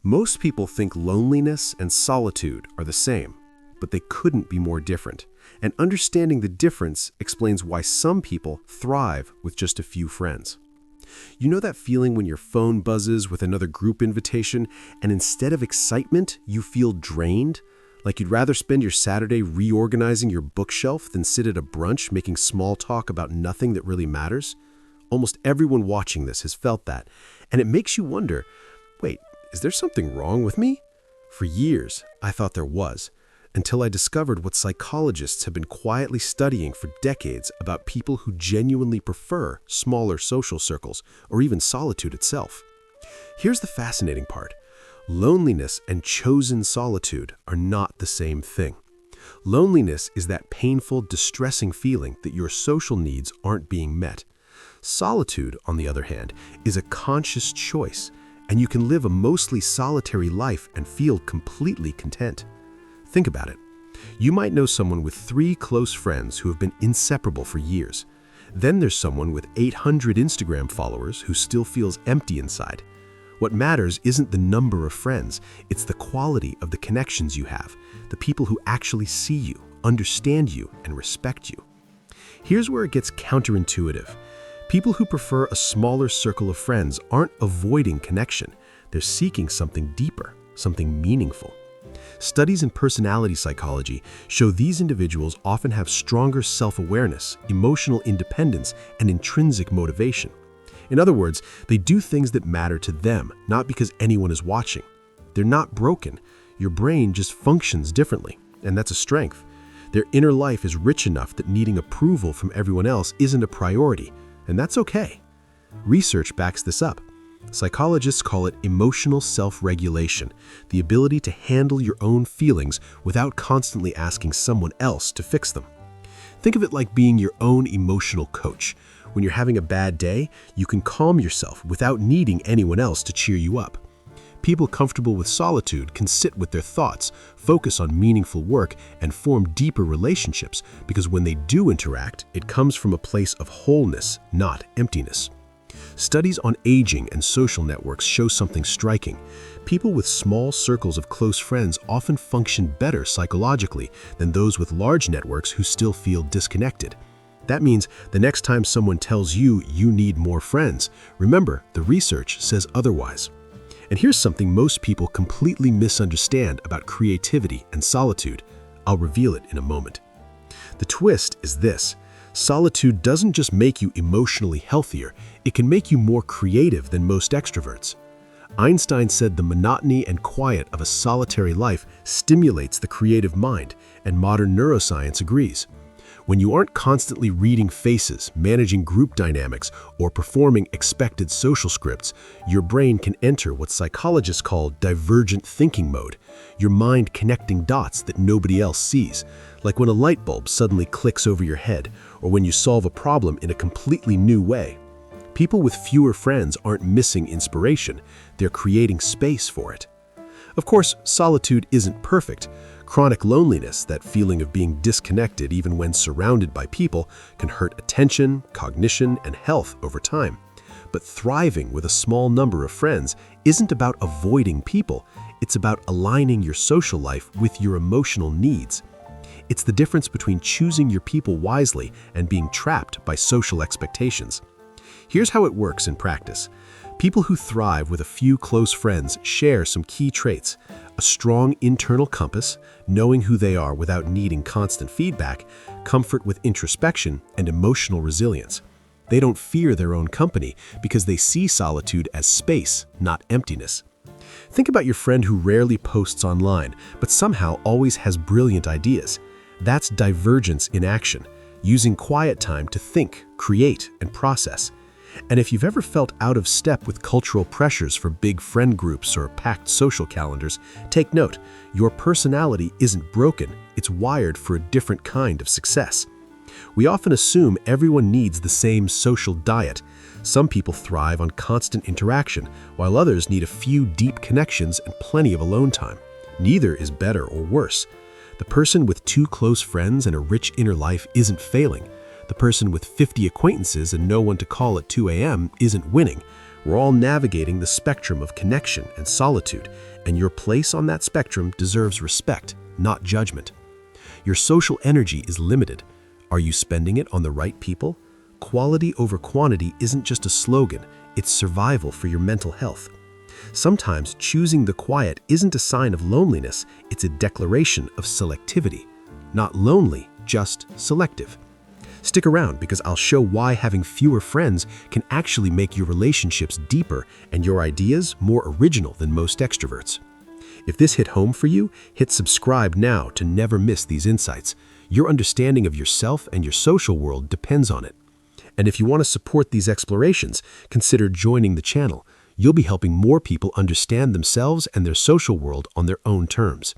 Most people think loneliness and solitude are the same, but they couldn't be more different. And understanding the difference explains why some people thrive with just a few friends. You know that feeling when your phone buzzes with another group invitation, and instead of excitement, you feel drained? Like you'd rather spend your Saturday reorganizing your bookshelf than sit at a brunch making small talk about nothing that really matters? Almost everyone watching this has felt that, and it makes you wonder, wait, is there something wrong with me? For years, I thought there was, until I discovered what psychologists have been quietly studying for decades about people who genuinely prefer smaller social circles or even solitude itself. Here's the fascinating part. Loneliness and chosen solitude are not the same thing. Loneliness is that painful, distressing feeling that your social needs aren't being met. Solitude, on the other hand, is a conscious choice, and you can live a mostly solitary life and feel completely content. Think about it. You might know someone with 3 close friends who have been inseparable for years. Then there's someone with 800 Instagram followers who still feels empty inside. What matters isn't the number of friends, it's the quality of the connections you have, the people who actually see you, understand you, and respect you. Here's where it gets counterintuitive. People who prefer a smaller circle of friends aren't avoiding connection. They're seeking something deeper, something meaningful. Studies in personality psychology show these individuals often have stronger self-awareness, emotional independence, and intrinsic motivation. In other words, they do things that matter to them, not because anyone is watching. They're not broken. Your brain just functions differently, and that's a strength. Their inner life is rich enough that needing approval from everyone else isn't a priority, and that's okay. Research backs this up. Psychologists call it emotional self-regulation, the ability to handle your own feelings without constantly asking someone else to fix them. Think of it like being your own emotional coach. When you're having a bad day, you can calm yourself without needing anyone else to cheer you up. People comfortable with solitude can sit with their thoughts, focus on meaningful work, and form deeper relationships because when they do interact, it comes from a place of wholeness, not emptiness. Studies on aging and social networks show something striking. People with small circles of close friends often function better psychologically than those with large networks who still feel disconnected. That means the next time someone tells you you need more friends, remember the research says otherwise. And here's something most people completely misunderstand about creativity and solitude. I'll reveal it in a moment. The twist is this. Solitude doesn't just make you emotionally healthier, it can make you more creative than most extroverts. Einstein said the monotony and quiet of a solitary life stimulates the creative mind, and modern neuroscience agrees. When you aren't constantly reading faces, managing group dynamics, or performing expected social scripts, your brain can enter what psychologists call divergent thinking mode, your mind connecting dots that nobody else sees, like when a light bulb suddenly clicks over your head, or when you solve a problem in a completely new way. People with fewer friends aren't missing inspiration, they're creating space for it. Of course, solitude isn't perfect. Chronic loneliness, that feeling of being disconnected even when surrounded by people, can hurt attention, cognition, and health over time. But thriving with a small number of friends isn't about avoiding people, it's about aligning your social life with your emotional needs. It's the difference between choosing your people wisely and being trapped by social expectations. Here's how it works in practice. People who thrive with a few close friends share some key traits: a strong internal compass, knowing who they are without needing constant feedback, comfort with introspection, and emotional resilience. They don't fear their own company because they see solitude as space, not emptiness. Think about your friend who rarely posts online, but somehow always has brilliant ideas. That's divergence in action, using quiet time to think, create, and process. And if you've ever felt out of step with cultural pressures for big friend groups or packed social calendars, take note, your personality isn't broken, it's wired for a different kind of success. We often assume everyone needs the same social diet. Some people thrive on constant interaction, while others need a few deep connections and plenty of alone time. Neither is better or worse. The person with 2 close friends and a rich inner life isn't failing. The person with 50 acquaintances and no one to call at 2 a.m. isn't winning. We're all navigating the spectrum of connection and solitude, and your place on that spectrum deserves respect, not judgment. Your social energy is limited. Are you spending it on the right people? Quality over quantity isn't just a slogan, it's survival for your mental health. Sometimes choosing the quiet isn't a sign of loneliness, it's a declaration of selectivity. Not lonely, just selective. Stick around because I'll show why having fewer friends can actually make your relationships deeper and your ideas more original than most extroverts. If this hit home for you, hit subscribe now to never miss these insights. Your understanding of yourself and your social world depends on it. And if you want to support these explorations, consider joining the channel. You'll be helping more people understand themselves and their social world on their own terms.